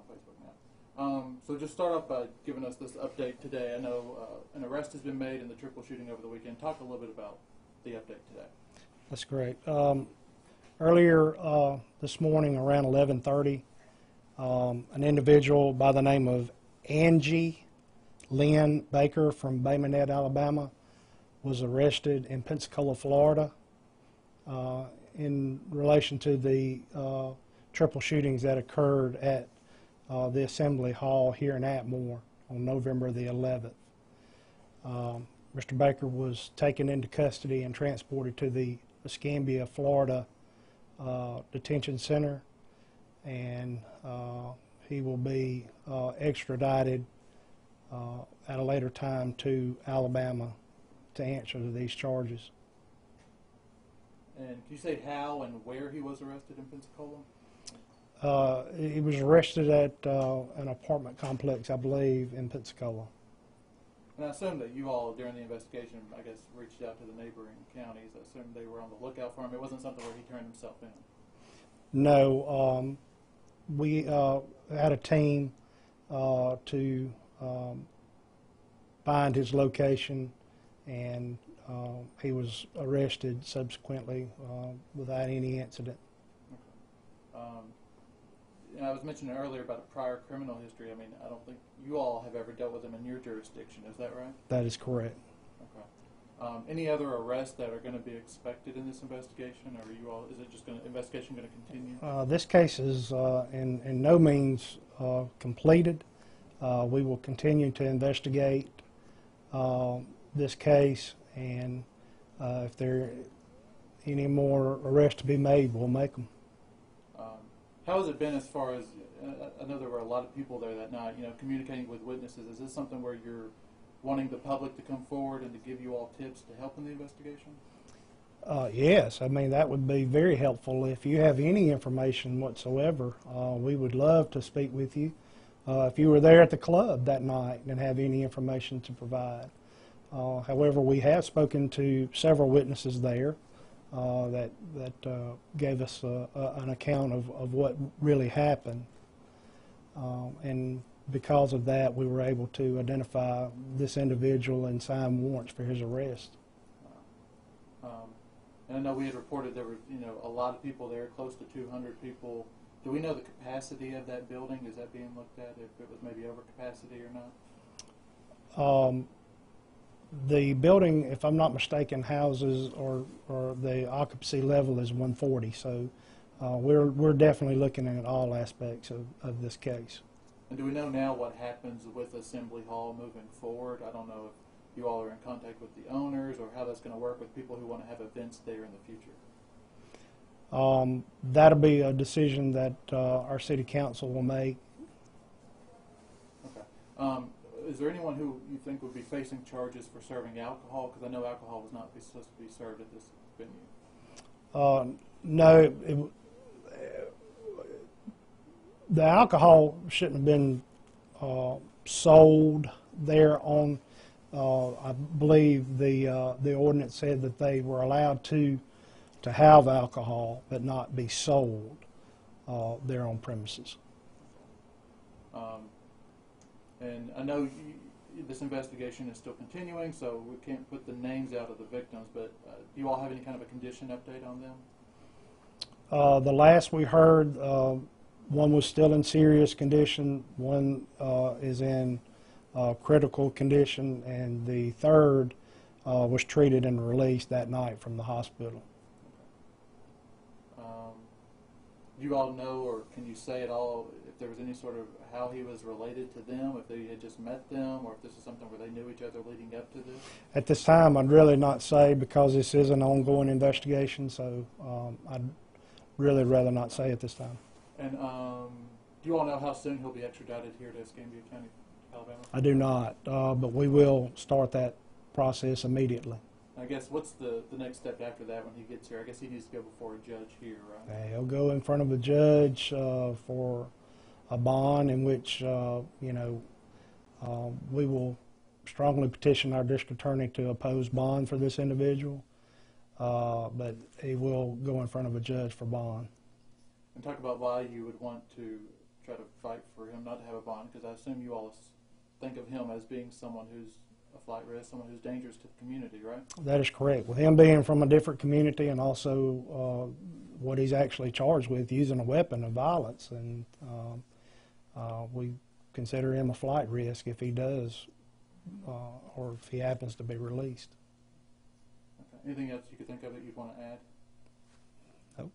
Facebook now. So just start off by giving us this update today. I know an arrest has been made in the triple shooting over the weekend. Talk a little bit about the update today. That's great. Earlier this morning around 11:30, an individual by the name of Anji Lynn Baker from Minette, Alabama, was arrested in Pensacola, Florida, in relation to the triple shootings that occurred at the Assembly Hall here in Atmore on November the 11th. Mr. Baker was taken into custody and transported to the Escambia, Florida detention center, and he will be extradited at a later time to Alabama to answer to these charges. And can you say how and where he was arrested in Pensacola? He was arrested at an apartment complex, I believe, in Pensacola. And I assume that you all, during the investigation, I guess, reached out to the neighboring counties. I assume they were on the lookout for him. It wasn't something where he turned himself in. No, we had a team to find his location, and he was arrested subsequently without any incident. Okay. And I was mentioning earlier about a prior criminal history. I mean, I don't think you all have ever dealt with him in your jurisdiction. Is that right? That is correct. Okay. Any other arrests that are going to be expected in this investigation, or are you all? Is it just investigation going to continue? This case is in no means completed. We will continue to investigate this case, and if there are any more arrests to be made, we'll make them. How has it been as far as, I know there were a lot of people there that night, communicating with witnesses. Is this something where you're wanting the public to come forward and to give you all tips to help in the investigation? Yes, I mean, that would be very helpful. If you have any information whatsoever, we would love to speak with you. If you were there at the club that night and have any information to provide. However, we have spoken to several witnesses there that gave us an account of what really happened. And because of that, we were able to identify this individual and sign warrants for his arrest. And I know we had reported there were, a lot of people there, close to 200 people. Do we know the capacity of that building? Is that being looked at, if it was maybe over capacity or not? The building, if I'm not mistaken, houses or the occupancy level is 140. So we're definitely looking at all aspects of this case. And do we know now what happens with Assembly Hall moving forward? I don't know if you all are in contact with the owners or how that's going to work with people who want to have events there in the future. That'll be a decision that our city council will make. Okay. Is there anyone who you think would be facing charges for serving alcohol? Because I know alcohol was not supposed to be served at this venue. No, the alcohol shouldn't have been sold there on. I believe the ordinance said that they were allowed to have alcohol, but not be sold there on premises. And I know this investigation is still continuing, so we can't put the names out of the victims, but do you all have any kind of a condition update on them? The last we heard, one was still in serious condition, one is in critical condition, and the third was treated and released that night from the hospital. Do you all know, or can you say at all, if there was any sort of how he was related to them, if they had just met them, or if this is something where they knew each other leading up to this? At this time, I'd really not say, because this is an ongoing investigation, so I'd really rather not say at this time. And do you all know how soon he'll be extradited here to Escambia County, Alabama? I do not, but we will start that process immediately. I guess what's the next step after that when he gets here? I guess he needs to go before a judge here, right? He'll go in front of a judge for a bond in which, we will strongly petition our district attorney to oppose bond for this individual, but he will go in front of a judge for bond. And talk about why you would want to try to fight for him not to have a bond? Because I assume you all think of him as being someone who's a flight risk, someone who's dangerous to the community, right? That is correct. With him being from a different community and also what he's actually charged with, using a weapon of violence, and we consider him a flight risk if he does or if he happens to be released. Okay. Anything else you could think of that you'd want to add? Nope.